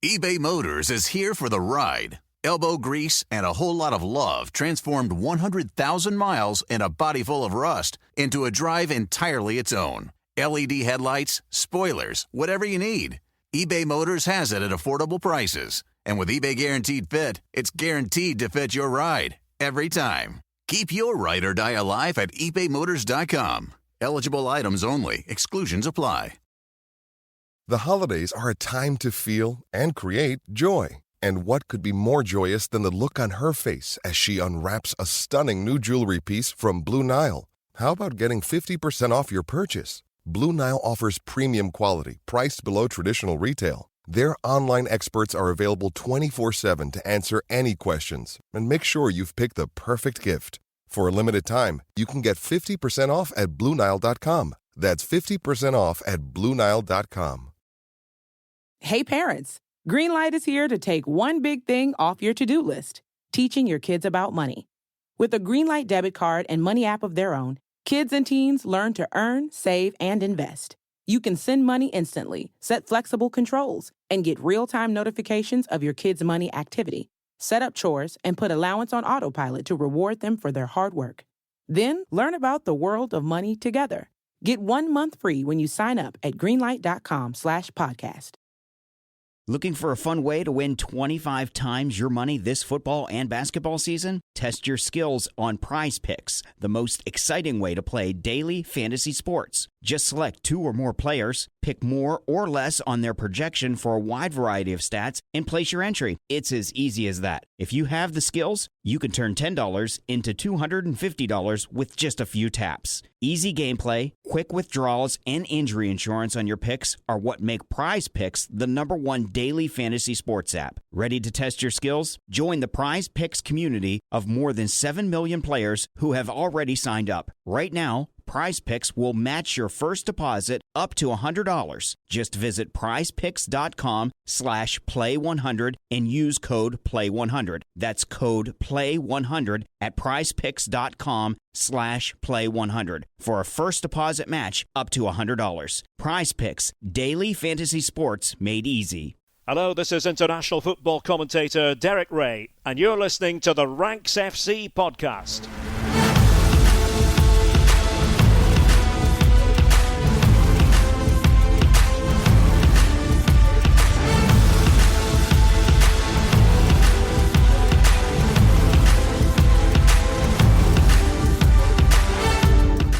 eBay Motors is here for the ride. Elbow grease and a whole lot of love transformed 100,000 miles and a body full of rust into a drive entirely its own. LED headlights, spoilers, whatever you need. eBay Motors has it at affordable prices. And with eBay Guaranteed Fit, it's guaranteed to fit your ride every time. Keep your ride or die alive at ebaymotors.com. Eligible items only. Exclusions apply. The holidays are a time to feel and create joy. And what could be more joyous than the look on her face as she unwraps a stunning new jewelry piece from Blue Nile? How about getting 50% off your purchase? Blue Nile offers premium quality, priced below traditional retail. Their online experts are available 24/7 to answer any questions and make sure you've picked the perfect gift. For a limited time, you can get 50% off at BlueNile.com. That's 50% off at BlueNile.com. Hey parents, Greenlight is here to take one big thing off your to-do list, teaching your kids about money. With a Greenlight debit card and money app of their own, kids and teens learn to earn, save, and invest. You can send money instantly, set flexible controls, and get real-time notifications of your kids' money activity. Set up chores and put allowance on autopilot to reward them for their hard work. Then learn about the world of money together. Get 1 month free when you sign up at greenlight.com/podcast. Looking for a fun way to win 25 times your money this football and basketball season? Test your skills on Prize Picks, the most exciting way to play daily fantasy sports. Just select 2 or more players, pick more or less on their projection for a wide variety of stats, and place your entry. It's as easy as that. If you have the skills, you can turn $10 into $250 with just a few taps. Easy gameplay, quick withdrawals, and injury insurance on your picks are what make Prize Picks the #1 daily fantasy sports app. Ready to test your skills? Join the Prize Picks community of more than 7 million players who have already signed up. Right now, Prize Picks will match your first deposit up to $100. Just visit prizepicks.com/play100 and use code PLAY100. That's code PLAY100 at prizepicks.com/play100 for a first deposit match up to $100. Prize Picks, daily fantasy sports made easy. Hello, this is international football commentator Derek Ray, and you're listening to the Ranks FC podcast.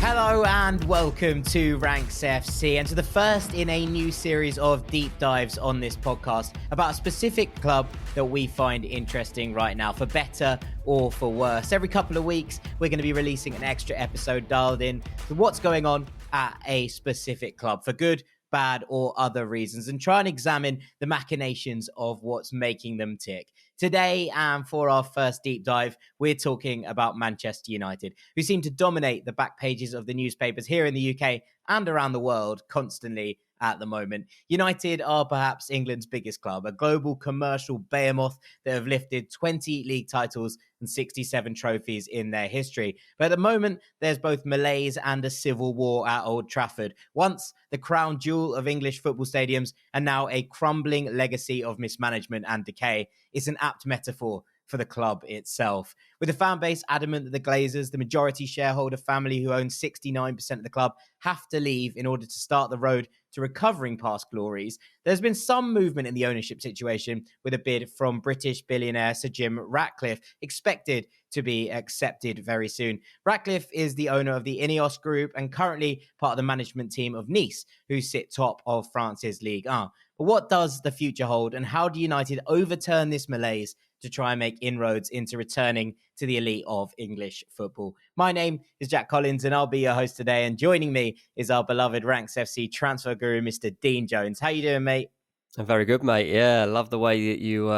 Hello and welcome to Ranks FC and to the first in a new series of deep dives on this podcast about a specific club that we find interesting right now, for better or for worse. Every couple of weeks, we're going to be releasing an extra episode dialed in to what's going on at a specific club, for good, bad, or other reasons, and try and examine the machinations of what's making them tick. Today, and for our first deep dive, we're talking about Manchester United, who seem to dominate the back pages of the newspapers here in the UK and around the world constantly at the moment. United are perhaps England's biggest club, a global commercial behemoth that have lifted 20 league titles and 67 trophies in their history. But at the moment, there's both malaise and a civil war at Old Trafford. Once the crown jewel of English football stadiums, and now a crumbling legacy of mismanagement and decay. It's an apt metaphor for the club itself. With the fan base adamant that the Glazers, the majority shareholder family who owns 69% of the club, have to leave in order to start the road to recovering past glories, there's been some movement in the ownership situation, with a bid from British billionaire Sir Jim Ratcliffe expected to be accepted very soon. Ratcliffe is the owner of the Ineos Group and currently part of the management team of Nice, who sit top of France's Ligue 1. But what does the future hold, and how do United overturn this malaise to try and make inroads into returning to the elite of English football? My name is Jack Collins and I'll be your host today, and joining me is our beloved Ranks FC transfer guru, Mr. Dean Jones. How you doing, mate? I'm very good, mate. Yeah, love the way that you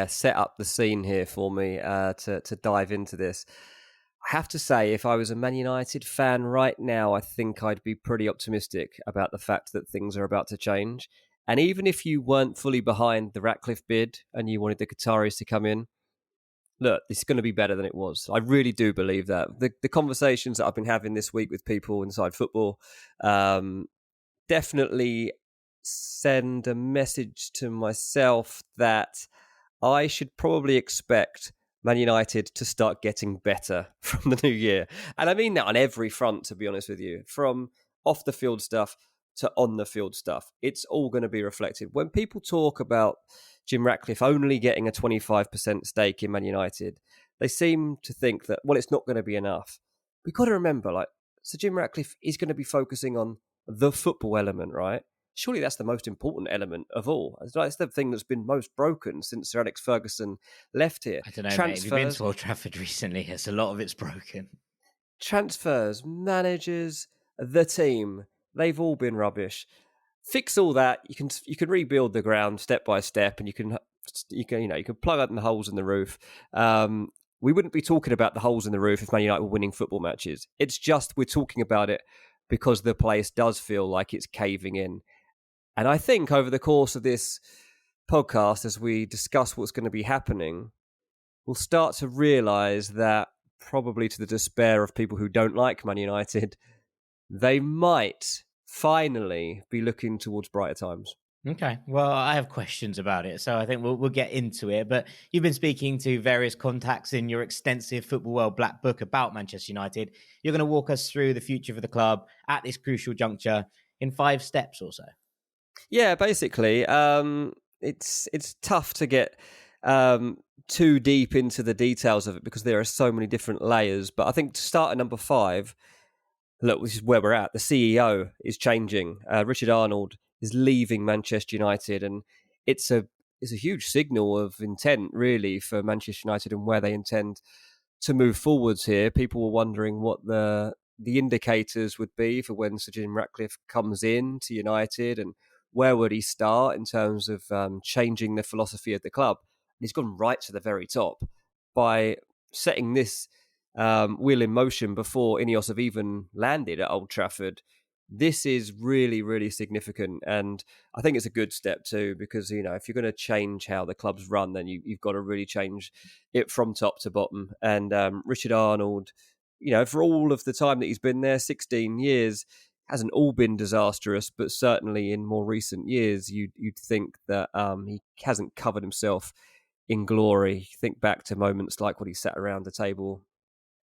set up the scene here for me to dive into this. I have to say, if I was a Man United fan right now, I think I'd be pretty optimistic about the fact that things are about to change. And even if you weren't fully behind the Ratcliffe bid and you wanted the Qataris to come in, look, it's going to be better than it was. I really do believe that. The conversations that I've been having this week with people inside football definitely send a message to myself that I should probably expect Man United to start getting better from the new year. And I mean that on every front, to be honest with you, from off the field stuff to on the field stuff. It's all going to be reflected. When people talk about Jim Ratcliffe only getting a 25% stake in Man United, they seem to think that, well, it's not going to be enough. We've got to remember, like, Sir Jim Ratcliffe is going to be focusing on the football element, right? Surely that's the most important element of all. It's the thing that's been most broken since Sir Alex Ferguson left here. I don't know, mate. Have you been to Old Trafford recently? Yes, a lot of it's broken. Transfers, managers, the team, they've all been rubbish. Fix all that. You can rebuild the ground step by step, and you can plug out the holes in the roof. We wouldn't be talking about the holes in the roof if Man United were winning football matches. It's just we're talking about it because the place does feel like it's caving in. And I think over the course of this podcast, as we discuss what's going to be happening, we'll start to realise that, probably to the despair of people who don't like Man United, they might finally be looking towards brighter times. Okay, well, I have questions about it, so I think we'll get into it. But you've been speaking to various contacts in your extensive Football World Black Book about Manchester United. You're going to walk us through the future for the club at this crucial juncture in 5 steps or so. Yeah, basically, it's tough to get too deep into the details of it because there are so many different layers. But I think to start at number 5, look, this is where we're at. The CEO is changing. Richard Arnold is leaving Manchester United, and it's a huge signal of intent, really, for Manchester United and where they intend to move forwards here. People were wondering what the indicators would be for when Sir Jim Ratcliffe comes in to United, and where would he start in terms of changing the philosophy of the club. And he's gone right to the very top by setting this wheel in motion before Ineos have even landed at Old Trafford. This is really, really significant, and I think it's a good step too, because if you're going to change how the club's run, then you've got to really change it from top to bottom. And Richard Arnold, for all of the time that he's been there, 16 years, hasn't all been disastrous, but certainly in more recent years, you'd think that he hasn't covered himself in glory. Think back to moments like when he sat around the table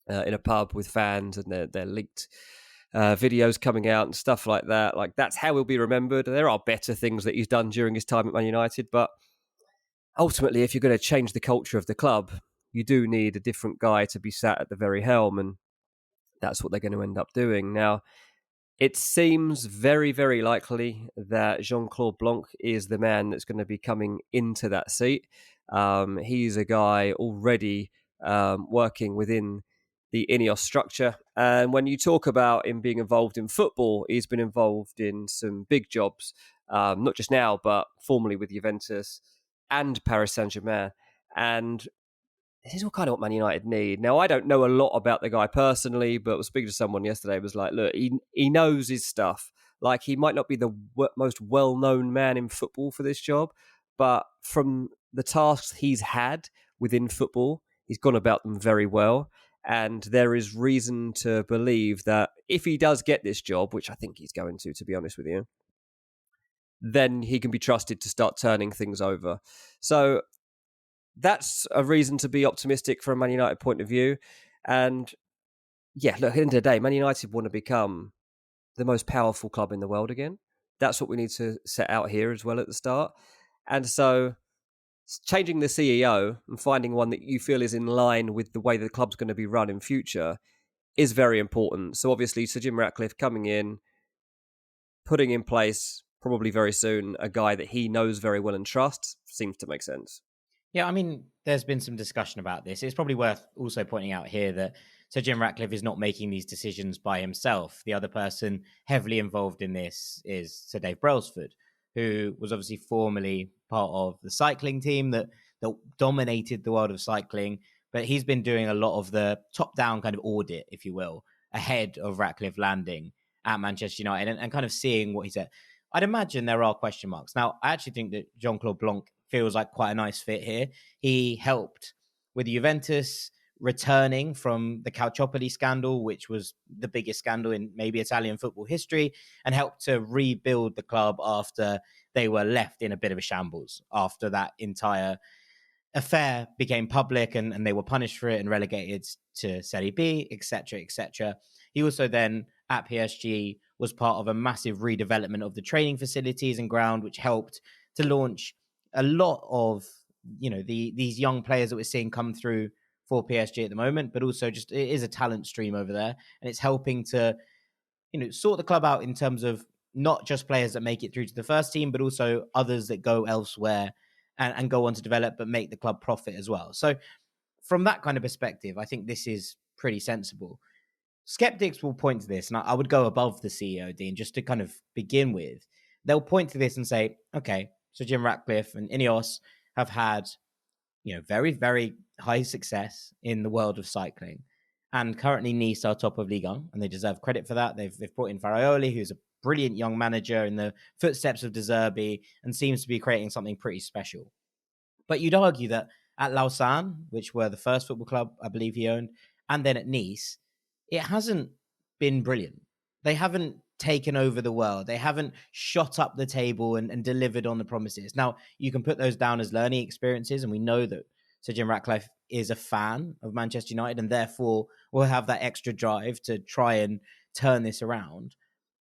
in a pub with fans, and they're leaked videos coming out and stuff like that. Like, that's how he'll be remembered. There are better things that he's done during his time at Man United, but ultimately, if you're going to change the culture of the club, you do need a different guy to be sat at the very helm, and that's what they're going to end up doing. Now, it seems very, very likely that Jean-Claude Blanc is the man that's going to be coming into that seat. He's a guy already working within the Ineos structure. And when you talk about him being involved in football, he's been involved in some big jobs, not just now, but formerly with Juventus and Paris Saint-Germain. And this is all kind of what Man United need. Now, I don't know a lot about the guy personally, but I was speaking to someone yesterday, was like, look, he knows his stuff. Like, he might not be the most well-known man in football for this job, but from the tasks he's had within football, he's gone about them very well. And there is reason to believe that if he does get this job, which I think he's going to be honest with you, then he can be trusted to start turning things over. So that's a reason to be optimistic from a Man United point of view. And yeah, look, at the end of the day, Man United want to become the most powerful club in the world again. That's what we need to set out here as well at the start. And so changing the CEO and finding one that you feel is in line with the way the club's going to be run in future is very important. So obviously, Sir Jim Ratcliffe coming in, putting in place probably very soon a guy that he knows very well and trusts seems to make sense. Yeah, I mean, there's been some discussion about this. It's probably worth also pointing out here that Sir Jim Ratcliffe is not making these decisions by himself. The other person heavily involved in this is Sir Dave Brailsford, who was obviously formerly part of the cycling team that dominated the world of cycling. But he's been doing a lot of the top-down kind of audit, if you will, ahead of Ratcliffe landing at Manchester United and kind of seeing what he said. I'd imagine there are question marks. Now, I actually think that Jean-Claude Blanc feels like quite a nice fit here. He helped with Juventus returning from the Calciopoli scandal, which was the biggest scandal in maybe Italian football history, and helped to rebuild the club after they were left in a bit of a shambles after that entire affair became public and they were punished for it and relegated to Serie B, etc., etc. He also then at PSG was part of a massive redevelopment of the training facilities and ground, which helped to launch a lot of, these young players that we're seeing come through for PSG at the moment, but also just it is a talent stream over there, and it's helping to, sort the club out in terms of not just players that make it through to the first team, but also others that go elsewhere and go on to develop, but make the club profit as well. So from that kind of perspective, I think this is pretty sensible. Skeptics will point to this, and I would go above the CEO, Dean, just to kind of begin with. They'll point to this and say, okay, so Jim Ratcliffe and Ineos have had, very, very high success in the world of cycling. And currently Nice are top of Ligue 1, and they deserve credit for that. They've brought in Farioli, who's a brilliant young manager in the footsteps of De Zerbi and seems to be creating something pretty special. But you'd argue that at Lausanne, which were the first football club I believe he owned, and then at Nice, it hasn't been brilliant. They haven't taken over the world. They haven't shot up the table and delivered on the promises. Now, you can put those down as learning experiences, and we know that Sir Jim Ratcliffe is a fan of Manchester United and therefore will have that extra drive to try and turn this around.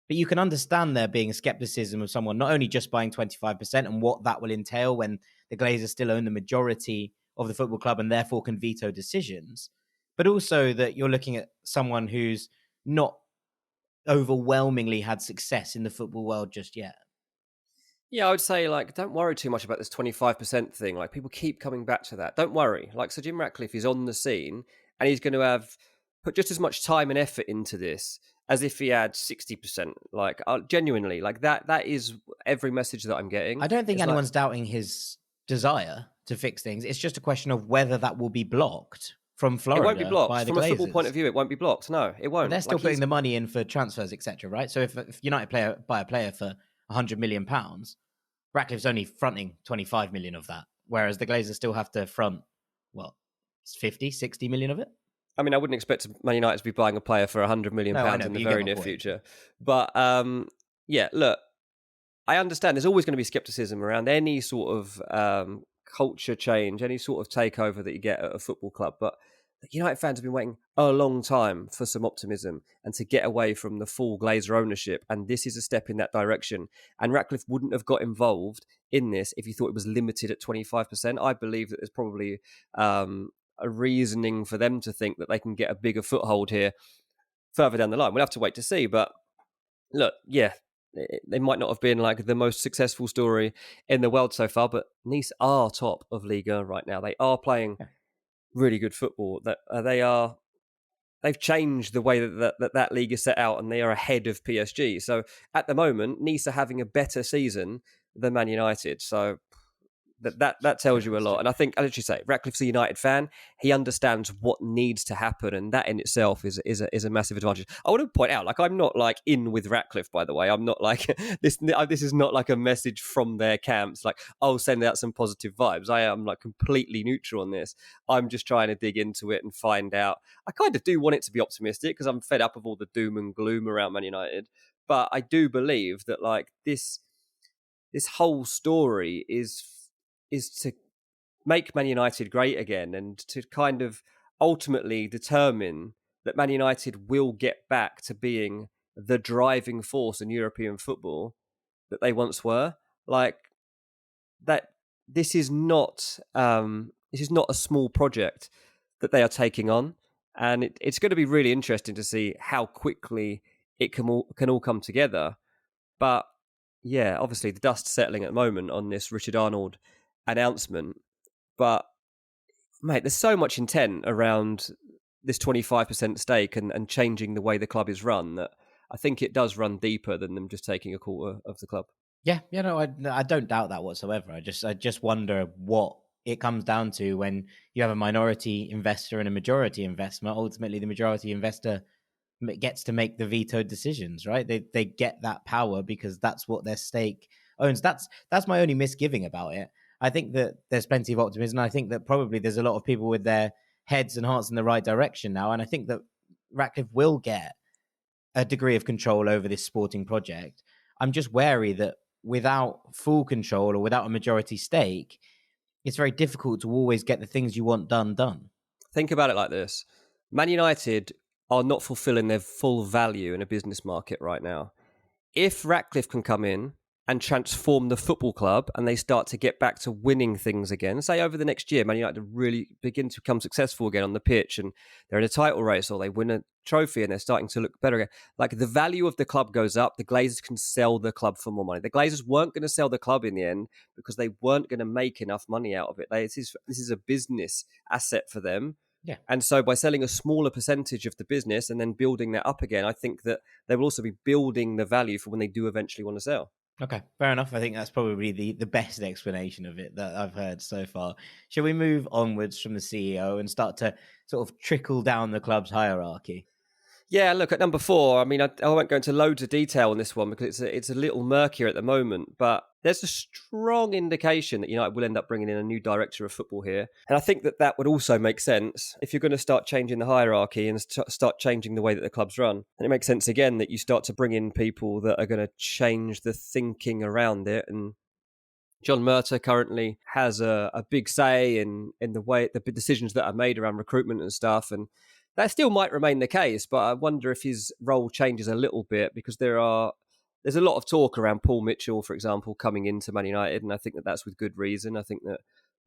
But you can understand there being a skepticism of someone not only just buying 25% and what that will entail when the Glazers still own the majority of the football club and therefore can veto decisions, but also that you're looking at someone who's not overwhelmingly had success in the football world just yet. Yeah, I would say, don't worry too much about this 25% thing. People keep coming back to that. Don't worry. Sir Jim Ratcliffe is on the scene and he's going to have put just as much time and effort into this as if he had 60%. Genuinely, that is every message that I'm getting. I don't think anyone's doubting his desire to fix things. It's just a question of whether that will be blocked from Florida. It won't be blocked. By the From Glazers. a football point of view, it won't be blocked. No, it won't. But they're still putting the money in for transfers, etc., right? So if United buy a player for £100 million, Ratcliffe's only fronting 25 million of that, whereas the Glazers still have to front, 50, 60 million of it? I mean, I wouldn't expect Man United to be buying a player for £100 million in the very near future. But look, I understand there's always going to be skepticism around any sort of culture change, any sort of takeover that you get at a football club. But United fans have been waiting a long time for some optimism and to get away from the full Glazer ownership. And this is a step in that direction. And Ratcliffe wouldn't have got involved in this if he thought it was limited at 25%. I believe that there's probably a reasoning for them to think that they can get a bigger foothold here further down the line. We'll have to wait to see. But look, yeah, they might not have been the most successful story in the world so far, but Nice are top of Liga right now. They are playing really good football. They've changed the way that league is set out, and they are ahead of PSG. So at the moment, Nice are having a better season than Man United. So that tells you a lot. And I think, as you say, Ratcliffe's a United fan. He understands what needs to happen, and that in itself is a massive advantage. I want to point out, I'm not in with Ratcliffe, by the way. I'm not this. This is not a message from their camps. Send out some positive vibes. I am completely neutral on this. I'm just trying to dig into it and find out. I kind of do want it to be optimistic because I'm fed up of all the doom and gloom around Man United. But I do believe that this whole story is to make Man United great again and to kind of ultimately determine that Man United will get back to being the driving force in European football that they once were. This is not a small project that they are taking on, and it's going to be really interesting to see how quickly it can all come together. But yeah, obviously the dust's settling at the moment on this Richard Arnold announcement, but mate, there's so much intent around this 25% stake and changing the way the club is run that I think it does run deeper than them just taking a quarter of the club. Yeah, I don't doubt that whatsoever. I just wonder what it comes down to when you have a minority investor and a majority investor. Ultimately, the majority investor gets to make the vetoed decisions, right? They get that power because that's what their stake owns. That's my only misgiving about it. I think that there's plenty of optimism. I think that probably there's a lot of people with their heads and hearts in the right direction now. And I think that Ratcliffe will get a degree of control over this sporting project. I'm just wary that without full control or without a majority stake, it's very difficult to always get the things you want done. Think about it like this. Man United are not fulfilling their full value in a business market right now. If Ratcliffe can come in and transform the football club and they start to get back to winning things again, say over the next year, Man United really begin to become successful again on the pitch and they're in a title race or they win a trophy and they're starting to look better again. Like the value of the club goes up, the Glazers can sell the club for more money. The Glazers weren't going to sell the club in the end because they weren't going to make enough money out of it. This is a business asset for them. Yeah. And so by selling a smaller percentage of the business and then building that up again, I think that they will also be building the value for when they do eventually want to sell. Okay, fair enough. I think that's probably the best explanation of it that I've heard so far. Shall we move onwards from the CEO and start to sort of trickle down the club's hierarchy? Yeah, look, at number 4, I mean, I won't go into loads of detail on this one because it's a little murkier at the moment, but there's a strong indication that United will end up bringing in a new director of football here. And I think that would also make sense if you're going to start changing the hierarchy and start changing the way that the clubs run. And it makes sense, again, that you start to bring in people that are going to change the thinking around it. And John Murtagh currently has a big say in the way the decisions that are made around recruitment and stuff. And that still might remain the case, but I wonder if his role changes a little bit because there's a lot of talk around Paul Mitchell, for example, coming into Man United, and I think that's with good reason. I think that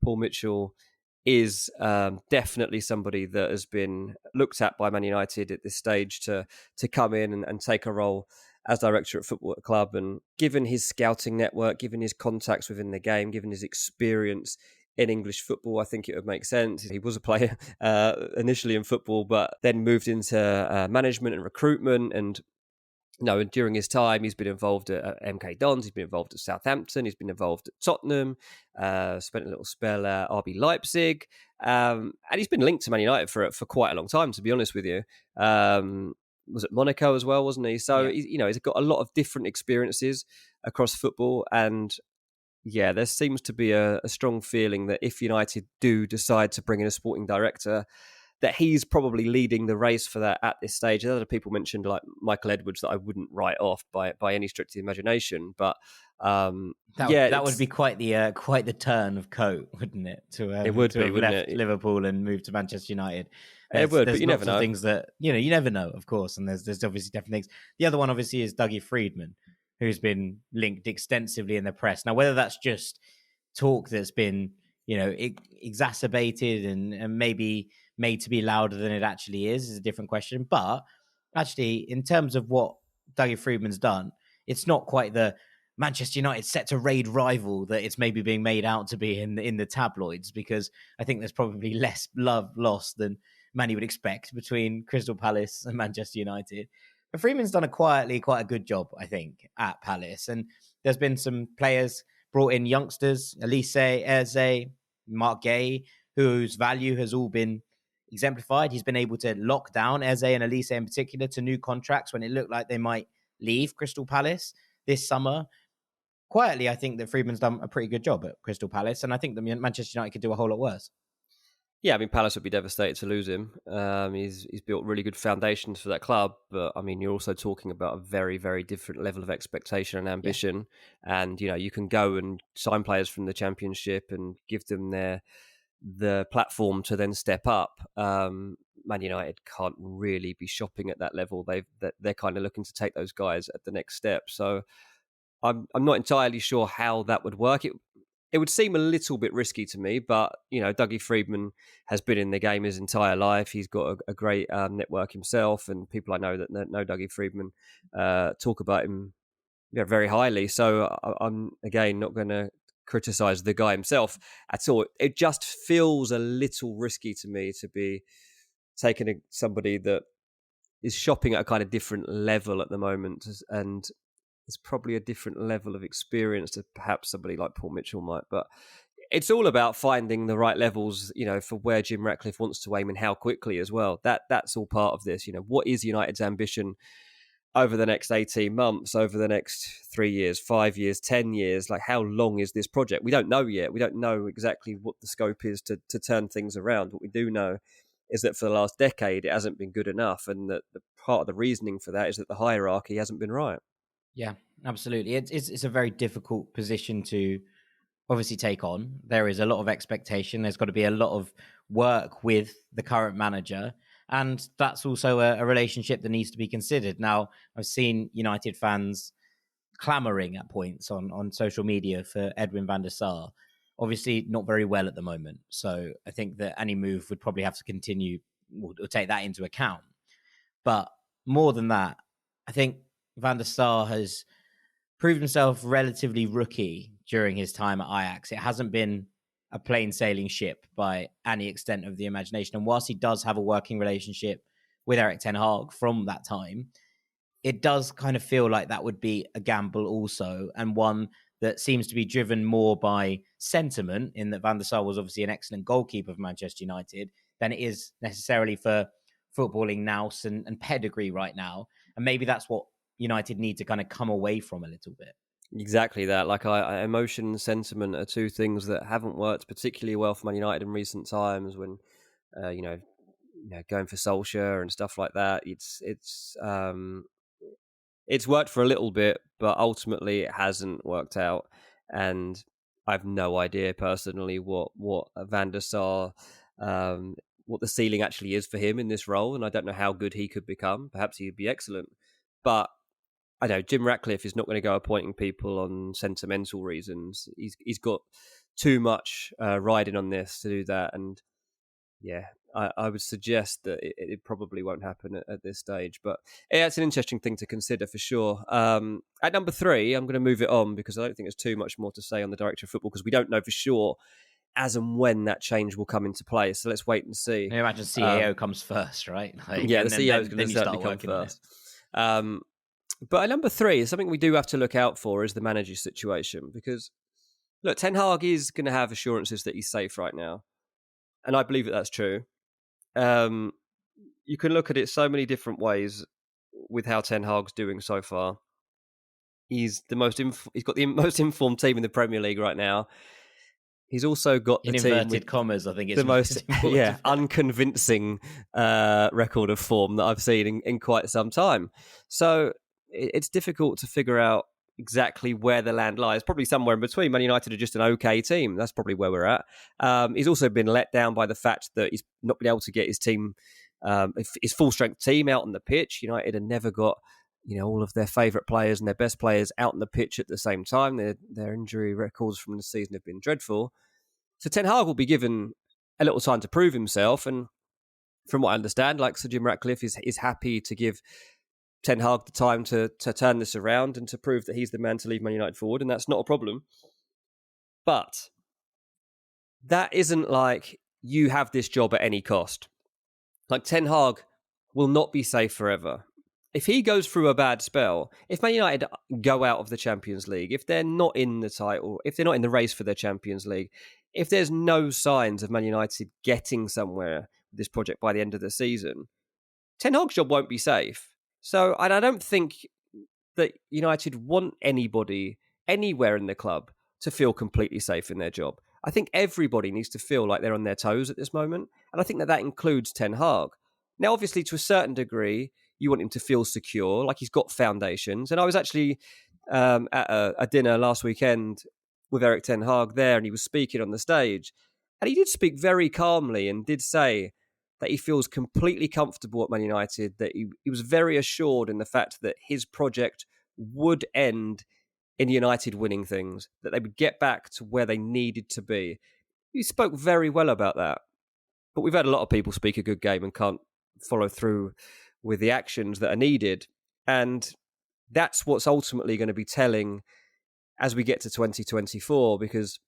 Paul Mitchell is definitely somebody that has been looked at by Man United at this stage to come in and take a role as director at football at the club. And given his scouting network, given his contacts within the game, given his experience in English football, I think it would make sense. He was a player initially in football, but then moved into management and recruitment. And during his time, he's been involved at MK Dons, he's been involved at Southampton, he's been involved at Tottenham, spent a little spell at RB Leipzig, and he's been linked to Man United for quite a long time, to be honest with you. Was at Monaco as well, wasn't he? So, yeah. He's got a lot of different experiences across football, and yeah, there seems to be a strong feeling that if United do decide to bring in a sporting director, that he's probably leading the race for that at this stage. Other people mentioned like Michael Edwards that I wouldn't write off by any stretch of the imagination, but that would be quite the turn of coat, wouldn't it? It would be, wouldn't it? Liverpool and moved to Manchester United. It would, but you never know. Things that you never know, of course, and there's obviously different things. The other one obviously is Dougie Freedman, who's been linked extensively in the press. Now, whether that's just talk that's been, exacerbated and maybe made to be louder than it actually is a different question. But actually, in terms of what Dougie Freedman's done, it's not quite the Manchester United set to raid rival that it's maybe being made out to be in the tabloids, because I think there's probably less love lost than many would expect between Crystal Palace and Manchester United. But Freeman's done quite a good job, I think, at Palace. And there's been some players brought in, youngsters, Elise, Eze, Mark Gay, whose value has all been exemplified. He's been able to lock down Eze and Elise in particular to new contracts when it looked like they might leave Crystal Palace this summer. Quietly, I think that Freeman's done a pretty good job at Crystal Palace, and I think that Manchester United could do a whole lot worse. Yeah, I mean, Palace would be devastated to lose him. He's built really good foundations for that club, but I mean, you're also talking about a very, very different level of expectation and ambition. Yeah. And you can go and sign players from the Championship and give them the platform to then step up. Man United can't really be shopping at that level. They're kind of looking to take those guys at the next step. So I'm not entirely sure how that would work. It would seem a little bit risky to me, but, Dougie Freedman has been in the game his entire life. He's got a great network himself, and people I know that know Dougie Freedman talk about him very highly. So I'm, again, not going to criticise the guy himself at all. It just feels a little risky to me to be taking somebody that is shopping at a kind of different level at the moment, and there's probably a different level of experience to perhaps somebody like Paul Mitchell might. But it's all about finding the right levels, for where Jim Ratcliffe wants to aim and how quickly as well. That's all part of this. What is United's ambition over the next 18 months, over the next 3 years, 5 years, 10 years? Like, how long is this project? We don't know yet. We don't know exactly what the scope is to turn things around. What we do know is that for the last decade it hasn't been good enough, and that the part of the reasoning for that is that the hierarchy hasn't been right. Yeah, absolutely. It's a very difficult position to obviously take on. There is a lot of expectation. There's got to be a lot of work with the current manager. And that's also a relationship that needs to be considered. Now, I've seen United fans clamoring at points on social media for Edwin van der Sar. Obviously, not very well at the moment. So I think that any move would probably have to continue or take that into account. But more than that, I think Van der Sar has proved himself relatively rookie during his time at Ajax. It hasn't been a plain sailing ship by any extent of the imagination. And whilst he does have a working relationship with Erik ten Hag from that time, it does kind of feel like that would be a gamble also, and one that seems to be driven more by sentiment, in that Van der Sar was obviously an excellent goalkeeper for Manchester United, than it is necessarily for footballing nous and pedigree right now. And maybe that's what United need to kind of come away from a little bit. Exactly that. Like, emotion and sentiment are two things that haven't worked particularly well for Man United in recent times. When going for Solskjaer and stuff like that, it's worked for a little bit, but ultimately it hasn't worked out. And I've no idea personally what Van der Sar, what the ceiling actually is for him in this role, and I don't know how good he could become. Perhaps he'd be excellent, but I know Jim Ratcliffe is not going to go appointing people on sentimental reasons. He's got too much riding on this to do that, and yeah, I would suggest that it probably won't happen at this stage. But yeah, it's an interesting thing to consider for sure. At number 3, I'm going to move it on because I don't think there's too much more to say on the director of football, because we don't know for sure as and when that change will come into play. So let's wait and see. I imagine CEO comes first, right? Yeah, the CEO is going to certainly come first. But at number 3, something we do have to look out for is the manager situation, because look, Ten Hag is going to have assurances that he's safe right now, and I believe that that's true. You can look at it so many different ways with how Ten Hag's doing so far. He's he's got the most informed team in the Premier League right now. He's also got the team with commas, I think it's the most unconvincing record of form that I've seen in quite some time. So it's difficult to figure out exactly where the land lies. Probably somewhere in between. Man United are just an okay team. That's probably where we're at. He's also been let down by the fact that he's not been able to get his team, his full strength team out on the pitch. United have never got all of their favourite players and their best players out on the pitch at the same time. Their injury records from the season have been dreadful. So Ten Hag will be given a little time to prove himself. And from what I understand, like Sir Jim Ratcliffe is happy to give Ten Hag the time to turn this around and to prove that he's the man to lead Man United forward, and that's not a problem. But that isn't like you have this job at any cost. Like, Ten Hag will not be safe forever. If he goes through a bad spell, if Man United go out of the Champions League, if they're not in the title, if they're not in the race for their Champions League, if there's no signs of Man United getting somewhere with this project by the end of the season, Ten Hag's job won't be safe. So I don't think that United want anybody anywhere in the club to feel completely safe in their job. I think everybody needs to feel like they're on their toes at this moment. And I think that includes Ten Hag. Now, obviously, to a certain degree, you want him to feel secure, like he's got foundations. And I was actually at a dinner last weekend with Erik ten Hag there, and he was speaking on the stage. And he did speak very calmly and did say that he feels completely comfortable at Man United, that he was very assured in the fact that his project would end in United winning things, that they would get back to where they needed to be. He spoke very well about that. But we've had a lot of people speak a good game and can't follow through with the actions that are needed. And that's what's ultimately going to be telling as we get to 2024, because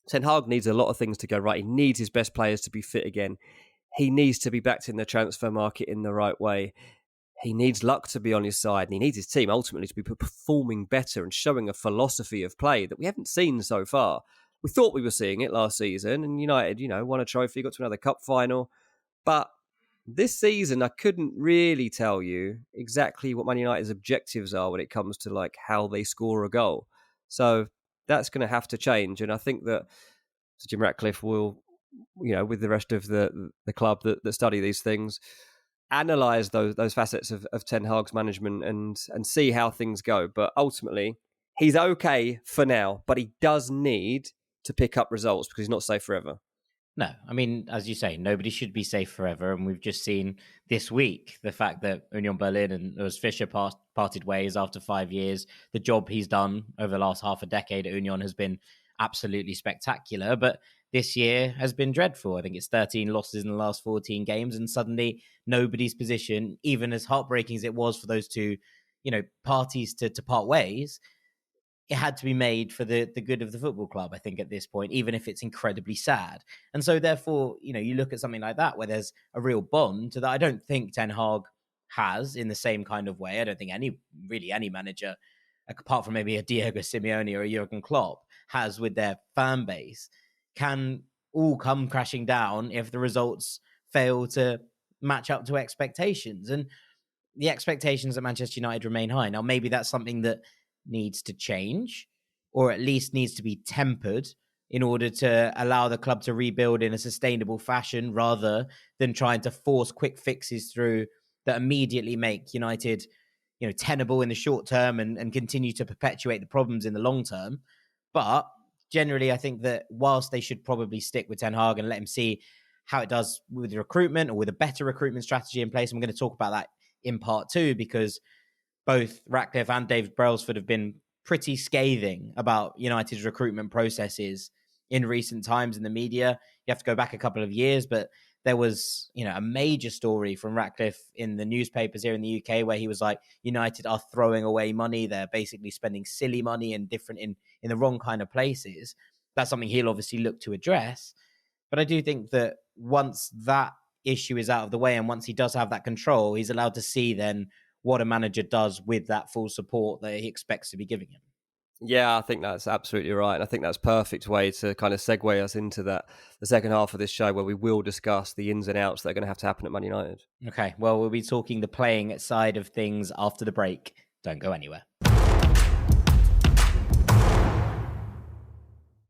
Ten Hag needs a lot of things to go right. He needs his best players to be fit again. He needs to be backed in the transfer market in the right way. He needs luck to be on his side, and he needs his team ultimately to be performing better and showing a philosophy of play that we haven't seen so far. We thought we were seeing it last season, and United, won a trophy, got to another cup final. But this season, I couldn't really tell you exactly what Man United's objectives are when it comes to like how they score a goal. So that's going to have to change, and I think that Sir Jim Ratcliffe will with the rest of the club that study these things, analyze those facets of Ten Hag's management and see how things go. But ultimately, he's okay for now, but he does need to pick up results because he's not safe forever. No, I mean, as you say, nobody should be safe forever. And we've just seen this week the fact that Union Berlin and Urs Fischer parted ways after 5 years. The job he's done over the last half a decade at Union has been absolutely spectacular. But this year has been dreadful. I think it's 13 losses in the last 14 games. And suddenly nobody's position, even as heartbreaking as it was for those two, parties to part ways, it had to be made for the good of the football club, I think, at this point, even if it's incredibly sad. And so, therefore, you look at something like that where there's a real bond that I don't think Ten Hag has in the same kind of way. I don't think any manager, apart from maybe a Diego Simeone or a Jurgen Klopp, has with their fan base, can all come crashing down if the results fail to match up to expectations. And the expectations at Manchester United remain high. Now, maybe that's something that needs to change, or at least needs to be tempered in order to allow the club to rebuild in a sustainable fashion, rather than trying to force quick fixes through that immediately make United, tenable in the short term and continue to perpetuate the problems in the long term. But generally, I think that whilst they should probably stick with Ten Hag and let him see how it does with recruitment or with a better recruitment strategy in place, and we're going to talk about that in part two, because both Ratcliffe and David Brailsford have been pretty scathing about United's recruitment processes in recent times in the media. You have to go back a couple of years, but there was, a major story from Ratcliffe in the newspapers here in the UK where he was like, United are throwing away money. They're basically spending silly money in the wrong kind of places. That's something he'll obviously look to address. But I do think that once that issue is out of the way and once he does have that control, he's allowed to see then what a manager does with that full support that he expects to be giving him. Yeah, I think that's absolutely right. And I think that's a perfect way to kind of segue us into the second half of this show, where we will discuss the ins and outs that are going to have to happen at Man United. Okay, well, we'll be talking the playing side of things after the break. Don't go anywhere.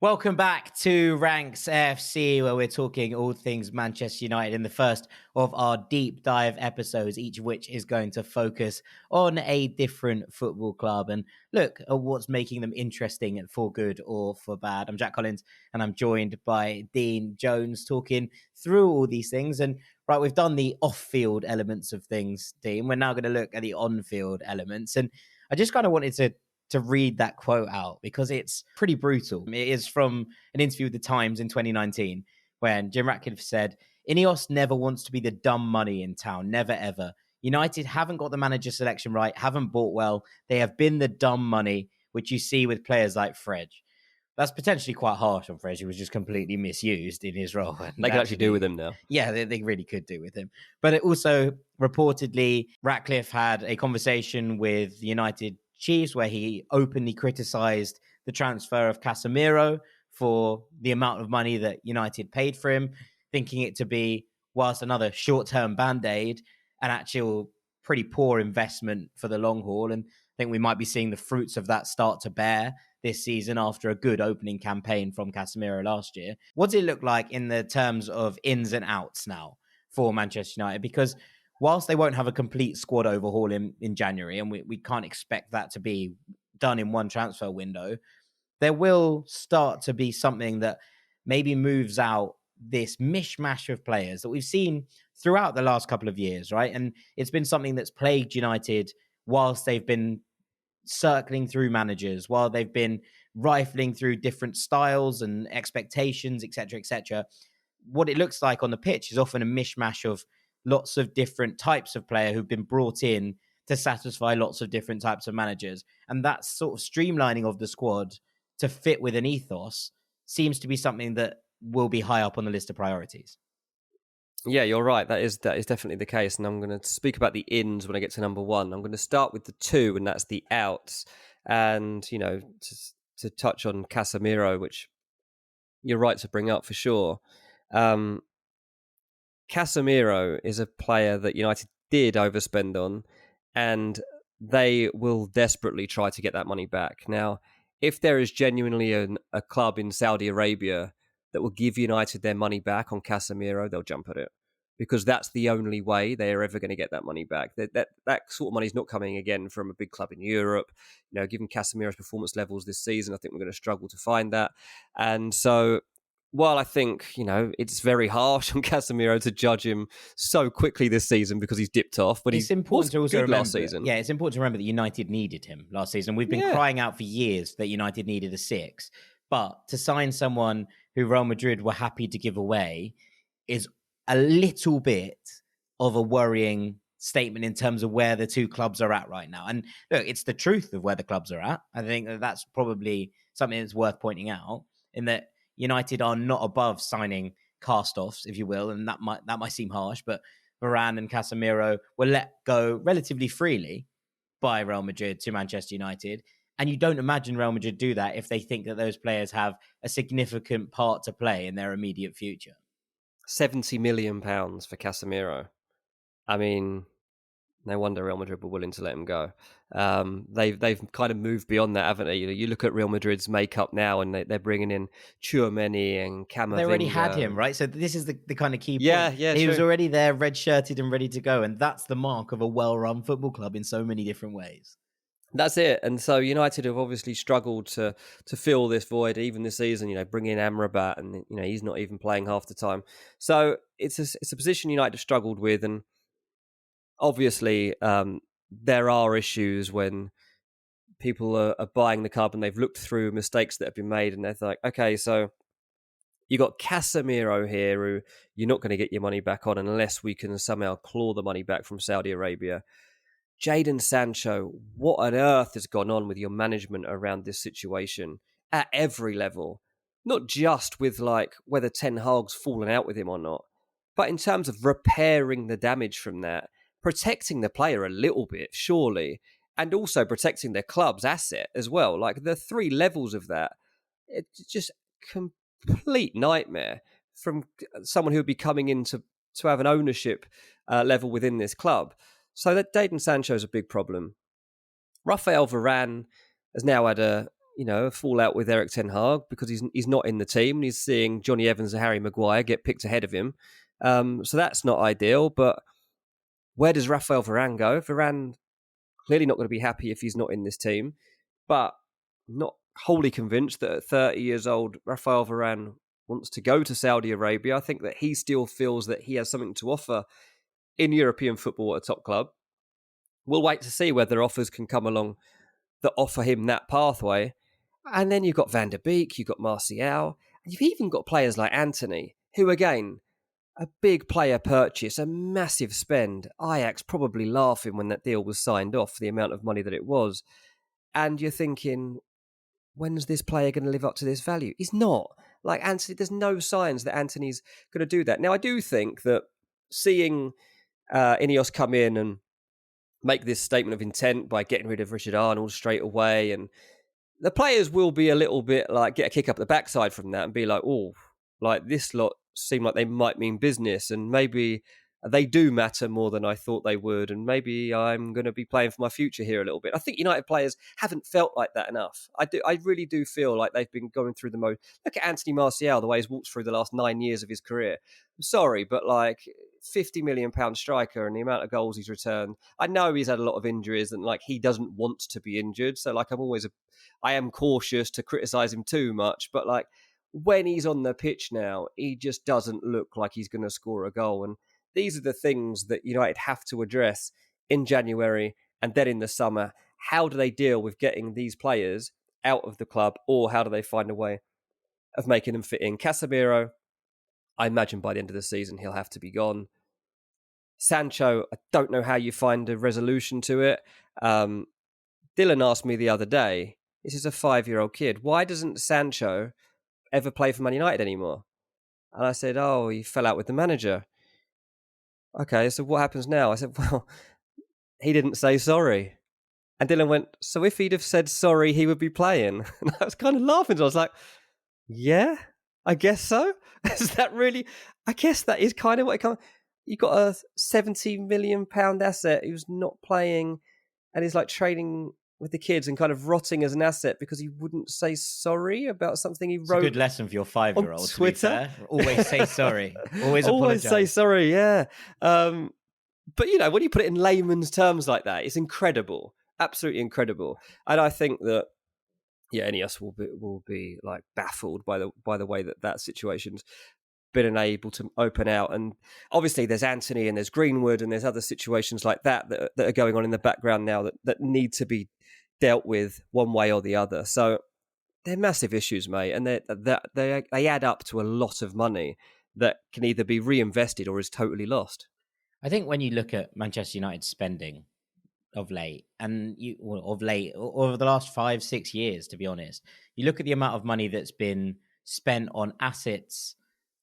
Welcome back to Ranks FC, where we're talking all things Manchester United in the first of our deep dive episodes, each of which is going to focus on a different football club and look at what's making them interesting for good or for bad. I'm Jack Collins, and I'm joined by Dean Jones, talking through all these things. And right, we've done the off-field elements of things, Dean. We're now going to look at the on-field elements. And I just kind of wanted to read that quote out because it's pretty brutal. It is from an interview with The Times in 2019 when Jim Ratcliffe said, Ineos never wants to be the dumb money in town, never ever. United haven't got the manager selection right, haven't bought well. They have been the dumb money, which you see with players like Fred. That's potentially quite harsh on Fred, who was just completely misused in his role. They could actually do with him now. Yeah, they really could do with him. But it also, reportedly, Ratcliffe had a conversation with United Chiefs where he openly criticised the transfer of Casemiro for the amount of money that United paid for him, thinking it to be, whilst another short-term band-aid, an actual pretty poor investment for the long haul. And I think we might be seeing the fruits of that start to bear this season after a good opening campaign from Casemiro last year. What does it look like in the terms of ins and outs now for Manchester United? Because whilst they won't have a complete squad overhaul in January, and we can't expect that to be done in one transfer window, there will start to be something that maybe moves out this mishmash of players that we've seen throughout the last couple of years, right? And it's been something that's plagued United whilst they've been circling through managers, while they've been rifling through different styles and expectations, etc., etc. What it looks like on the pitch is often a mishmash of lots of different types of player who've been brought in to satisfy lots of different types of managers. And that sort of streamlining of the squad to fit with an ethos seems to be something that will be high up on the list of priorities. Yeah, you're right. That is definitely the case. And I'm going to speak about the ins when I get to number one. I'm going to start with the two, and that's the outs. And, to touch on Casemiro, which you're right to bring up for sure. Casemiro is a player that United did overspend on, and they will desperately try to get that money back. Now, if there is genuinely a club in Saudi Arabia that will give United their money back on Casemiro, they'll jump at it. Because that's the only way they're ever going to get that money back. That sort of money is not coming again from a big club in Europe. Given Casemiro's performance levels this season, I think we're going to struggle to find that. And so, while I think, it's very harsh on Casemiro to judge him so quickly this season because he's dipped off, but it's important to also remember last season. Yeah, it's important to remember that United needed him last season. We've been crying out for years that United needed a 6, but to sign someone who Real Madrid were happy to give away is a little bit of a worrying statement in terms of where the two clubs are at right now. And look, it's the truth of where the clubs are at. I think that's probably something that's worth pointing out, in that United are not above signing cast-offs, if you will, and that might seem harsh, but Varane and Casemiro were let go relatively freely by Real Madrid to Manchester United. And you don't imagine Real Madrid do that if they think that those players have a significant part to play in their immediate future. £70 million for Casemiro. I mean, no wonder Real Madrid were willing to let him go. They've kind of moved beyond that, haven't they? You look at Real Madrid's makeup now, and they're bringing in Tchouaméni and Camavinga. They already had him, right? So this is the kind of key point. Yeah, he true. was already there, red-shirted and ready to go, and that's the mark of a well-run football club in so many different ways. That's it. And so United have obviously struggled to fill this void even this season, bring in Amrabat, and he's not even playing half the time. So it's a position United have struggled with, and obviously there are issues when people are buying the club and they've looked through mistakes that have been made, and they're like, okay, so you got Casemiro here who you're not going to get your money back on unless we can somehow claw the money back from Saudi Arabia. Jadon Sancho, what on earth has gone on with your management around this situation at every level? Not just with whether Ten Hag's fallen out with him or not, but in terms of repairing the damage from that, protecting the player a little bit, surely, and also protecting their club's asset as well. The 3 levels of that, it's just complete nightmare from someone who would be coming in to have an ownership level within this club. So that Jadon Sancho is a big problem. Rafael Varane has now had a fallout with Erik Ten Hag because he's not in the team, and he's seeing Johnny Evans and Harry Maguire get picked ahead of him. So that's not ideal. But where does Rafael Varane go? Varane clearly not going to be happy if he's not in this team, but not wholly convinced that at 30 years old, Rafael Varane wants to go to Saudi Arabia. I think that he still feels that he has something to offer in European football at a top club. We'll wait to see whether offers can come along that offer him that pathway. And then you've got Van der Beek, you've got Martial, and you've even got players like Antony, who again, a big player purchase, a massive spend. Ajax probably laughing when that deal was signed off, the amount of money that it was. And you're thinking, when's this player going to live up to this value? He's not. Antony, there's no signs that Antony's going to do that. Now, I do think that seeing Ineos come in and make this statement of intent by getting rid of Richard Arnold straight away, and the players will be a little bit get a kick up the backside from that and be like, oh, this lot seem like they might mean business, and maybe they do matter more than I thought they would, and maybe I'm going to be playing for my future here a little bit. I think United players haven't felt like that enough. I really do feel like they've been going through the mode. Look at Anthony Martial, the way he's walked through the last 9 years of his career. I'm sorry, but £50 million striker and the amount of goals he's returned. I know he's had a lot of injuries and he doesn't want to be injured. So I am cautious to criticise him too much, but when he's on the pitch now, he just doesn't look like he's going to score a goal. And these are the things that United have to address in January and then in the summer. How do they deal with getting these players out of the club, or how do they find a way of making them fit in? Casemiro, I imagine by the end of the season, he'll have to be gone. Sancho, I don't know how you find a resolution to it. Dylan asked me the other day, this is a 5-year-old kid, why doesn't Sancho ever play for Man United anymore? And I said, oh, he fell out with the manager. Okay, so what happens now? I said, well, he didn't say sorry. And Dylan went, so if he'd have said sorry, he would be playing. And I was kind of laughing. So I was like, yeah, I guess so. Is that really? I guess that is kind of what it comes. You got a £70 million asset who's not playing and is training with the kids and kind of rotting as an asset because he wouldn't say sorry about something he wrote. It's a good lesson for your 5-year-old. On Twitter. Always say sorry. Always say sorry. Yeah. But when you put it in layman's terms like that, it's incredible, absolutely incredible. And I think that any of us will be like baffled by the way that situation's been unable to open out. And obviously there's Anthony and there's Greenwood and there's other situations like that are going on in the background now that need to be dealt with one way or the other. So they're massive issues, mate, and they add up to a lot of money that can either be reinvested or is totally lost. I think when you look at Manchester United's spending of late, over the last 5-6 years, to be honest, you look at the amount of money that's been spent on assets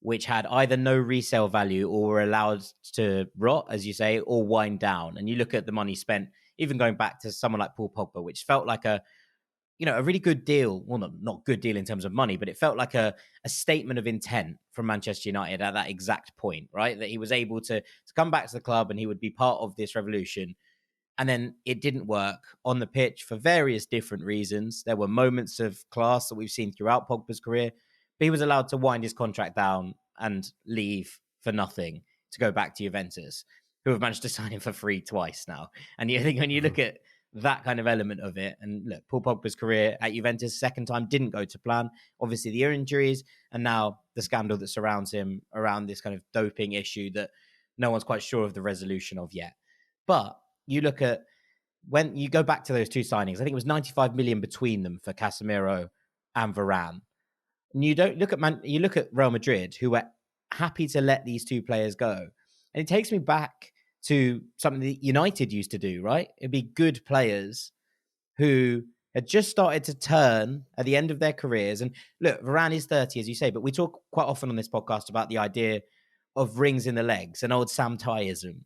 which had either no resale value or were allowed to rot, as you say, or wind down. And you look at the money spent, even going back to someone like Paul Pogba, which felt like a really good deal. Well, not good deal in terms of money, but it felt like a statement of intent from Manchester United at that exact point, right? That he was able to come back to the club and he would be part of this revolution. And then it didn't work on the pitch for various different reasons. There were moments of class that we've seen throughout Pogba's career, but he was allowed to wind his contract down and leave for nothing to go back to Juventus, who have managed to sign him for free twice now. And I think when you look at that kind of element of it, and look, Paul Pogba's career at Juventus, second time, didn't go to plan. Obviously, the ear injuries, and now the scandal that surrounds him around this kind of doping issue that no one's quite sure of the resolution of yet. But you look at, when you go back to those two signings, I think it was 95 million between them for Casemiro and Varane. And you don't look at you look at Real Madrid, who were happy to let these two players go. And it takes me back to something that United used to do, right? It'd be good players who had just started to turn at the end of their careers. And look, Varane is 30, as you say, but we talk quite often on this podcast about the idea of rings in the legs, an old Sam Tyism,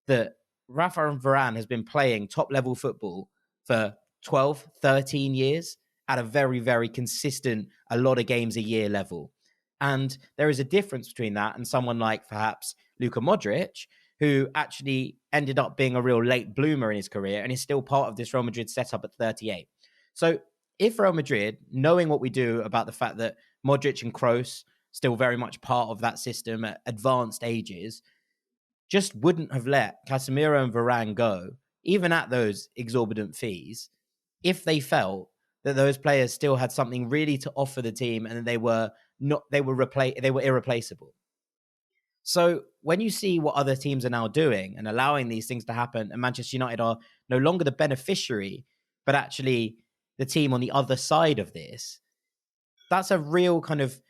that Rafa and Varane has been playing top-level football for 12, 13 years at a very, very consistent, a lot of games a year level. And there is a difference between that and someone like perhaps Luka Modric, who actually ended up being a real late bloomer in his career and is still part of this Real Madrid setup at 38. So if Real Madrid, knowing what we do about the fact that Modric and Kroos still very much part of that system at advanced ages, just wouldn't have let Casemiro and Varane go, even at those exorbitant fees, if they felt that those players still had something really to offer the team and they were irreplaceable. So when you see what other teams are now doing and allowing these things to happen, and Manchester United are no longer the beneficiary, but actually the team on the other side of this, that's a real kind of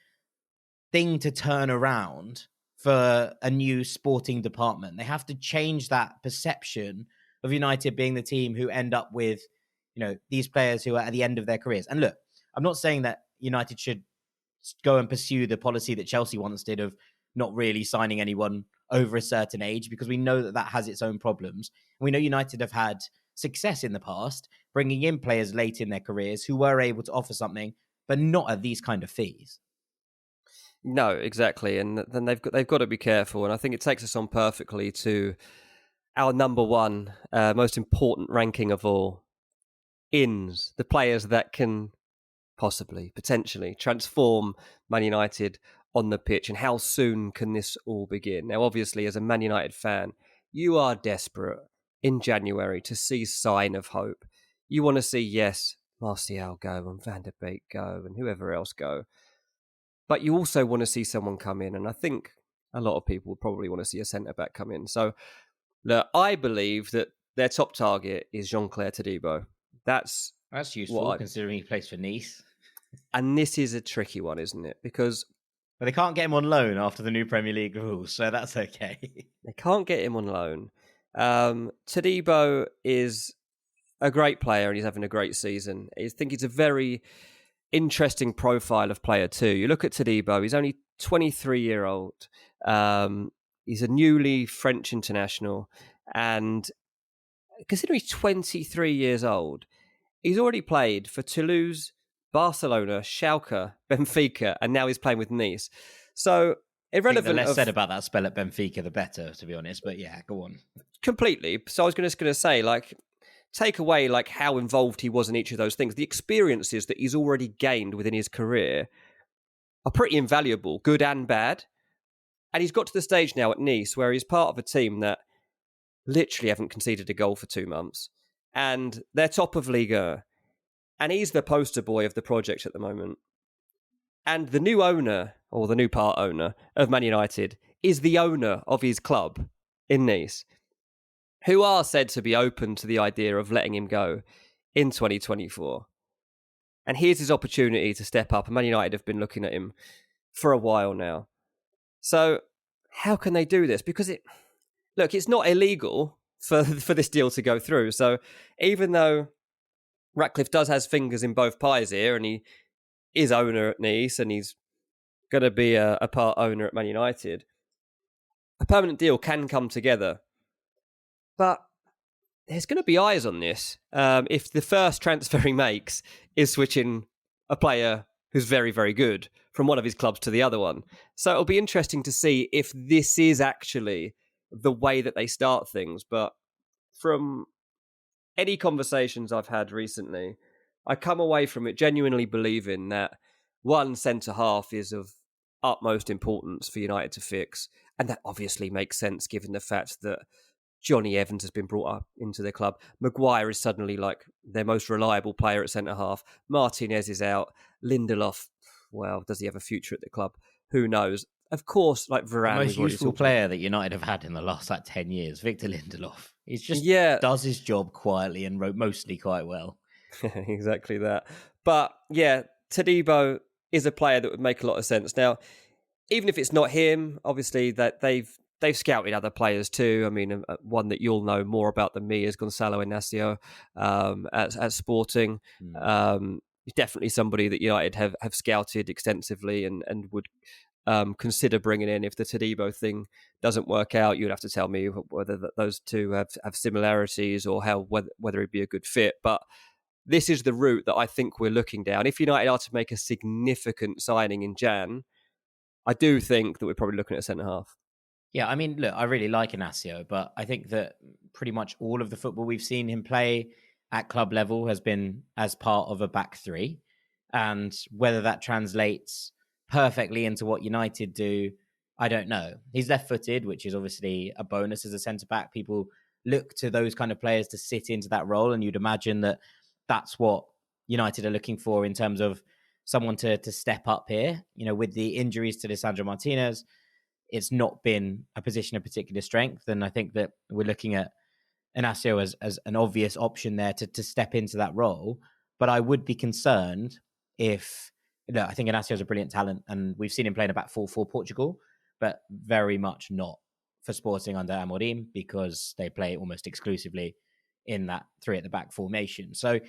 thing to turn around for a new sporting department. They have to change that perception of United being the team who end up with, these players who are at the end of their careers. And look, I'm not saying that United should go and pursue the policy that Chelsea once did of not really signing anyone over a certain age, because we know that has its own problems. And we know United have had success in the past, bringing in players late in their careers who were able to offer something, but not at these kind of fees. No, exactly. And then they've got to be careful. And I think it takes us on perfectly to our number one, most important ranking of all, INS, the players that can potentially transform Man United on the pitch, and how soon can this all begin? Now, obviously, as a Man United fan, you are desperate in January to see sign of hope. You want to see, yes, Martial go and Van der Beek go and whoever else go. But you also want to see someone come in, and I think a lot of people would probably want to see a centre-back come in. So, look, I believe that their top target is Jean-Claude Todibo. That's useful, considering he plays for Nice. And this is a tricky one, isn't it? Because but they can't get him on loan after the new Premier League rules, so that's okay. They can't get him on loan. Todibo is a great player and he's having a great season. I think he's a very interesting profile of player too. You look at Todibo, he's only 23-year-old. He's a newly French international, and considering he's 23 years old, he's already played for Toulouse, Barcelona, Schalke, Benfica, and now he's playing with Nice. So irrelevant. The less said about that spell at Benfica, the better, to be honest. But yeah, go on. Completely. So I was just going to say, like, take away like how involved he was in each of those things, the experiences that he's already gained within his career are pretty invaluable, good and bad. And he's got to the stage now at Nice where he's part of a team that literally haven't conceded a goal for 2 months. And they're top of Ligue 1. And he's the poster boy of the project at the moment. And the new owner, or the new part owner of Man United, is the owner of his club in Nice, who are said to be open to the idea of letting him go in 2024. And here's his opportunity to step up. And Man United have been looking at him for a while now. So how can they do this? Because it's not illegal for this deal to go through. So even though Ratcliffe does has fingers in both pies here, and he is owner at Nice, and he's going to be a part owner at Man United, a permanent deal can come together. But there's going to be eyes on this. If the first transfer he makes is switching a player who's very, very good from one of his clubs to the other one. So it'll be interesting to see if this is actually the way that they start things. But from any conversations I've had recently, I come away from it genuinely believing that one centre-half is of utmost importance for United to fix. And that obviously makes sense given the fact that Johnny Evans has been brought up into the club. Maguire is suddenly like their most reliable player at centre-half. Martinez is out. Lindelof, well, does he have a future at the club? Who knows? Of course, like Varane. The most useful player that United have had in the last 10 years, Victor Lindelof. He's just does his job quietly and mostly quite well. Exactly that. But yeah, Todibo is a player that would make a lot of sense. Now, even if it's not him, obviously that they've scouted other players too. I mean, one that you'll know more about than me is Gonçalo Inacio at Sporting. Definitely somebody that United have scouted extensively and would consider bringing in if the Todibo thing doesn't work out. You'd have to tell me whether those two have similarities or whether it'd be a good fit. But this is the route that I think we're looking down. If United are to make a significant signing in Jan, I do think that we're probably looking at a centre-half. Yeah, I mean, look, I really like Inacio, but I think that pretty much all of the football we've seen him play at club level has been as part of a back three. And whether that translates perfectly into what United do, I don't know. He's left-footed, which is obviously a bonus as a centre-back. People look to those kind of players to sit into that role, and you'd imagine that that's what United are looking for in terms of someone to step up here. You know, with the injuries to Lisandro Martinez, it's not been a position of particular strength. And I think that we're looking at Inacio as an obvious option there to step into that role. But I would be concerned if, I think Inacio is a brilliant talent, and we've seen him play in a back four for Portugal, but very much not for Sporting under Amorim, because they play almost exclusively in that three at the back formation. So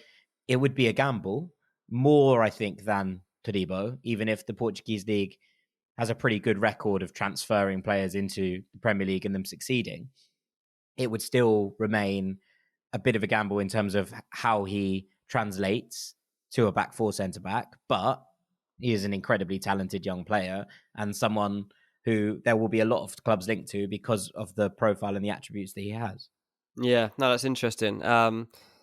it would be a gamble more, I think, than Todibo, even if the Portuguese league has a pretty good record of transferring players into the Premier League and them succeeding. It would still remain a bit of a gamble in terms of how he translates to a back four centre-back, but he is an incredibly talented young player and someone who there will be a lot of clubs linked to because of the profile and the attributes that he has. Yeah, no, that's interesting.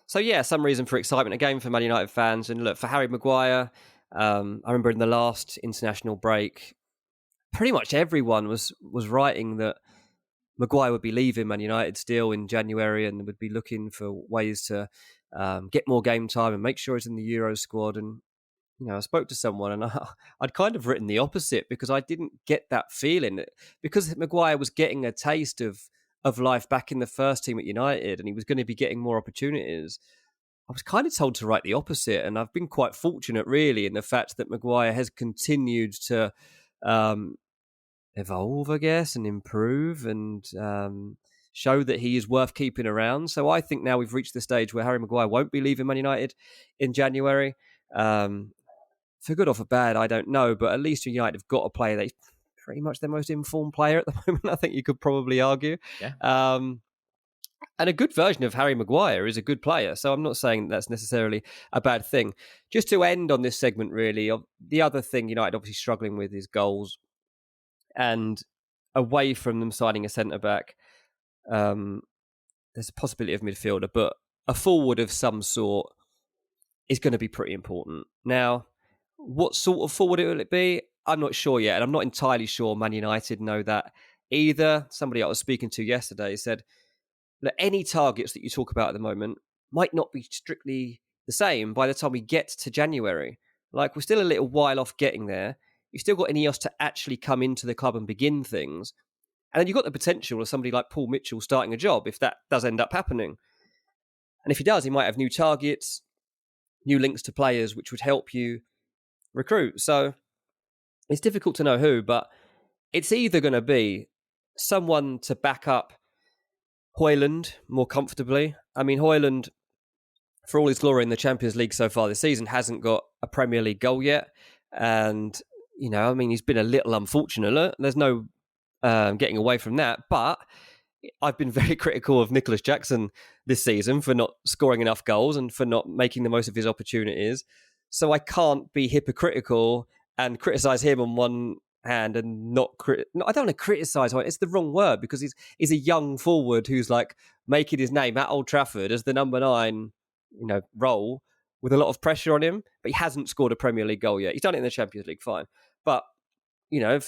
So yeah, some reason for excitement again for Man United fans. And look, for Harry Maguire, I remember in the last international break, pretty much everyone was writing that Maguire would be leaving Man United still in January and would be looking for ways to get more game time and make sure he's in the Euro squad. And I spoke to someone and I'd kind of written the opposite because I didn't get that feeling. Because Maguire was getting a taste of life back in the first team at United and he was going to be getting more opportunities, I was kind of told to write the opposite. And I've been quite fortunate, really, in the fact that Maguire has continued to evolve, I guess, and improve and show that he is worth keeping around. So I think now we've reached the stage where Harry Maguire won't be leaving Man United in January. For good or for bad, I don't know, but at least United have got a player that's pretty much their most informed player at the moment, I think you could probably argue. Yeah. And a good version of Harry Maguire is a good player, so I'm not saying that's necessarily a bad thing. Just to end on this segment, really, the other thing United obviously struggling with is goals. And away from them signing a centre-back, there's a possibility of midfielder, but a forward of some sort is going to be pretty important. Now, what sort of forward will it be? I'm not sure yet, and I'm not entirely sure Man United know that either. Somebody I was speaking to yesterday said that any targets that you talk about at the moment might not be strictly the same by the time we get to January. Like, we're still a little while off getting there. You've still got Ineos to actually come into the club and begin things. And then you've got the potential of somebody like Paul Mitchell starting a job if that does end up happening. And if he does, he might have new targets, new links to players, which would help you recruit. So it's difficult to know who, but it's either going to be someone to back up Højlund more comfortably. I mean, Højlund, for all his glory in the Champions League so far this season, hasn't got a Premier League goal yet. And, I mean, he's been a little unfortunate. There's no getting away from that. But I've been very critical of Nicholas Jackson this season for not scoring enough goals and for not making the most of his opportunities. So I can't be hypocritical and criticise him on one hand and not I don't want to criticise him. It's the wrong word, because he's a young forward who's like making his name at Old Trafford as the number 9, role with a lot of pressure on him. But he hasn't scored a Premier League goal yet. He's done it in the Champions League, fine. But,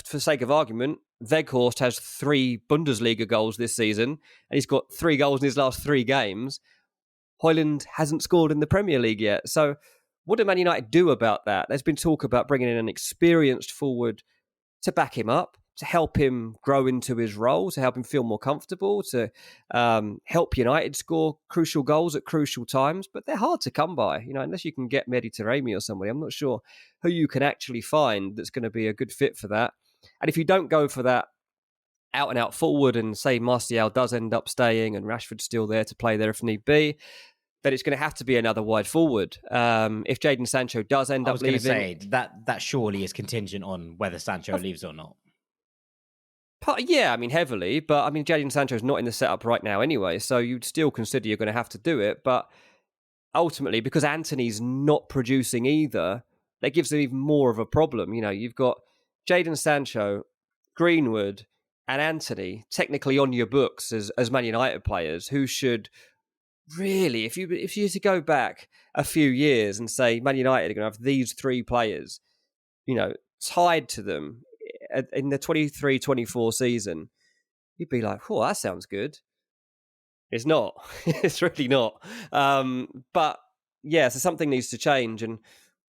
for sake of argument, Weghorst has 3 Bundesliga goals this season, and he's got 3 goals in his last 3 games. Højlund hasn't scored in the Premier League yet. So what do Man United do about that? There's been talk about bringing in an experienced forward to back him up, to help him grow into his role, to help him feel more comfortable, to help United score crucial goals at crucial times. But they're hard to come by, unless you can get Mehdi Taremi or somebody. I'm not sure who you can actually find that's going to be a good fit for that. And if you don't go for that out-and-out forward and say Martial does end up staying and Rashford's still there to play there if need be, then it's going to have to be another wide forward. If Jadon Sancho does end up leaving... I was going to say, that surely is contingent on whether Sancho leaves or not. Yeah, I mean, heavily. But, I mean, Jadon Sancho's not in the setup right now anyway, so you'd still consider you're going to have to do it. But ultimately, because Antony's not producing either, that gives them even more of a problem. You've got Jadon Sancho, Greenwood, and Antony technically on your books as Man United players who should... Really, if you were to go back a few years and say Man United are going to have these 3 players, tied to them in the 23-24 season, you'd be like, oh, that sounds good. It's not. It's really not. But yeah, so something needs to change, and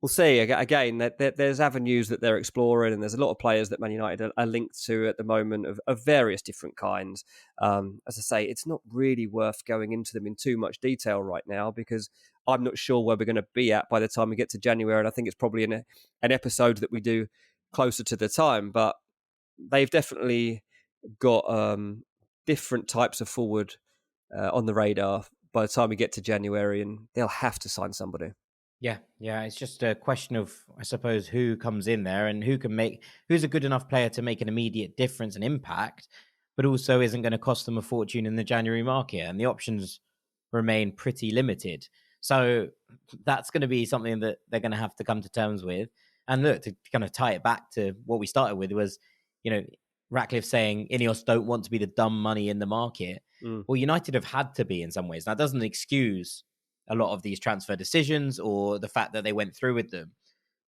we'll see. Again, there's avenues that they're exploring, and there's a lot of players that Man United are linked to at the moment of various different kinds. As I say, it's not really worth going into them in too much detail right now, because I'm not sure where we're going to be at by the time we get to January, and I think it's probably an episode that we do closer to the time. But they've definitely got different types of forward on the radar by the time we get to January, and they'll have to sign somebody. Yeah. It's just a question of, I suppose, who comes in there and who's a good enough player to make an immediate difference and impact, but also isn't going to cost them a fortune in the January market. And the options remain pretty limited. So that's going to be something that they're going to have to come to terms with. And look, to kind of tie it back to what we started with was, Ratcliffe saying Ineos don't want to be the dumb money in the market. Well, United have had to be in some ways. That doesn't excuse a lot of these transfer decisions or the fact that they went through with them.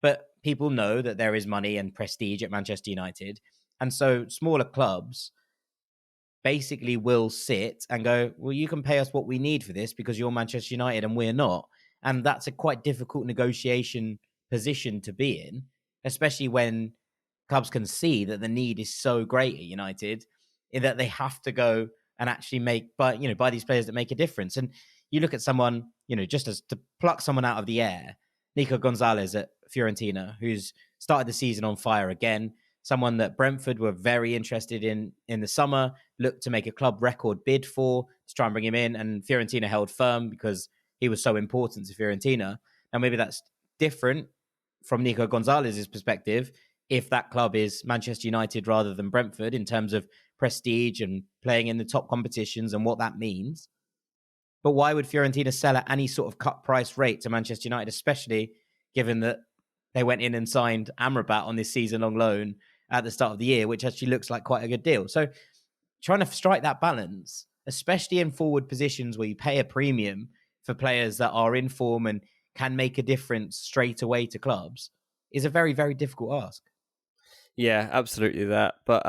But people know that there is money and prestige at Manchester United. And so smaller clubs basically will sit and go, well, you can pay us what we need for this because you're Manchester United and we're not. And that's a quite difficult negotiation position to be in, especially when clubs can see that the need is so great at United in that they have to go and actually buy these players that make a difference. And you look at someone, just as to pluck someone out of the air, Nico Gonzalez at Fiorentina, who's started the season on fire again, someone that Brentford were very interested in the summer, looked to make a club record bid for, to try and bring him in, and Fiorentina held firm because he was so important to Fiorentina. Now, maybe that's different from Nico Gonzalez's perspective, if that club is Manchester United rather than Brentford in terms of prestige and playing in the top competitions and what that means. But why would Fiorentina sell at any sort of cut price rate to Manchester United, especially given that they went in and signed Amrabat on this season-long loan at the start of the year, which actually looks like quite a good deal. So trying to strike that balance, especially in forward positions where you pay a premium for players that are in form and can make a difference straight away to clubs is a very, very difficult ask. Yeah, absolutely that. But,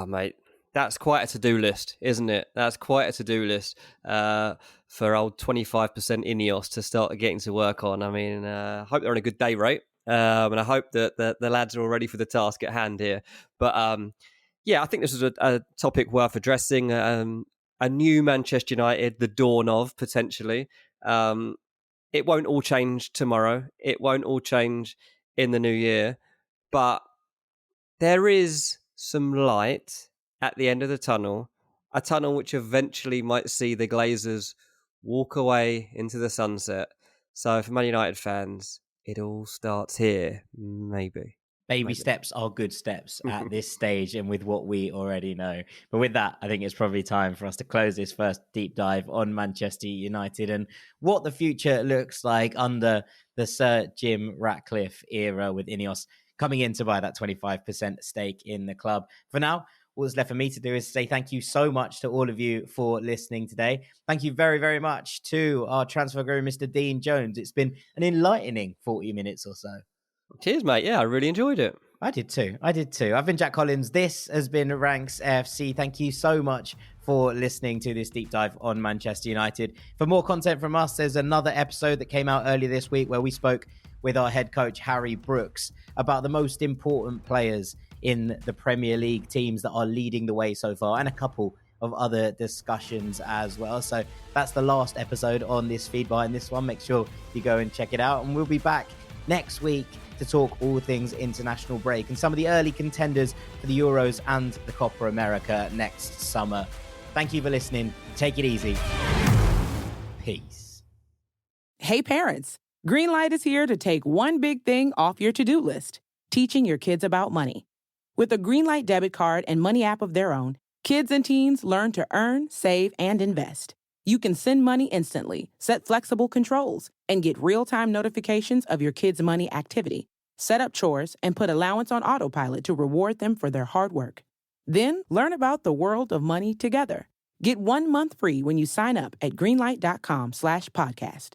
mate, that's quite a to-do list, isn't it? That's quite a to-do list for old 25% Ineos to start getting to work on. I mean, I hope they're on a good day rate. And I hope that the lads are all ready for the task at hand here. But, I think this is a topic worth addressing. A new Manchester United, the dawn of, potentially. It won't all change tomorrow. It won't all change in the new year. But there is some light at the end of the tunnel, a tunnel which eventually might see the Glazers walk away into the sunset. So for Man United fans, it all starts here, maybe. Baby steps are good steps at this stage and with what we already know. But with that, I think it's probably time for us to close this first deep dive on Manchester United and what the future looks like under the Sir Jim Ratcliffe era, with Ineos coming in to buy that 25% stake in the club. For now, all that's left for me to do is say thank you so much to all of you for listening today. Thank you very, very much to our transfer guru, Mr. Dean Jones. It's been an enlightening 40 minutes or so. Cheers, mate. Yeah, I really enjoyed it. I did too. I've been Jack Collins. This has been Ranks FC. Thank you so much for listening to this deep dive on Manchester United. For more content from us, there's another episode that came out earlier this week where we spoke with our head coach, Harry Brooks, about the most important players in the Premier League teams that are leading the way so far, and a couple of other discussions as well. So that's the last episode on this feed behind this one. Make sure you go and check it out. And we'll be back next week to talk all things international break and some of the early contenders for the Euros and the Copa America next summer. Thank you for listening. Take it easy. Peace. Hey parents, Greenlight is here to take one big thing off your to-do list, teaching your kids about money. With a Greenlight debit card and money app of their own, kids and teens learn to earn, save, and invest. You can send money instantly, set flexible controls, and get real-time notifications of your kids' money activity. Set up chores and put allowance on autopilot to reward them for their hard work. Then learn about the world of money together. Get 1 month free when you sign up at greenlight.com/podcast.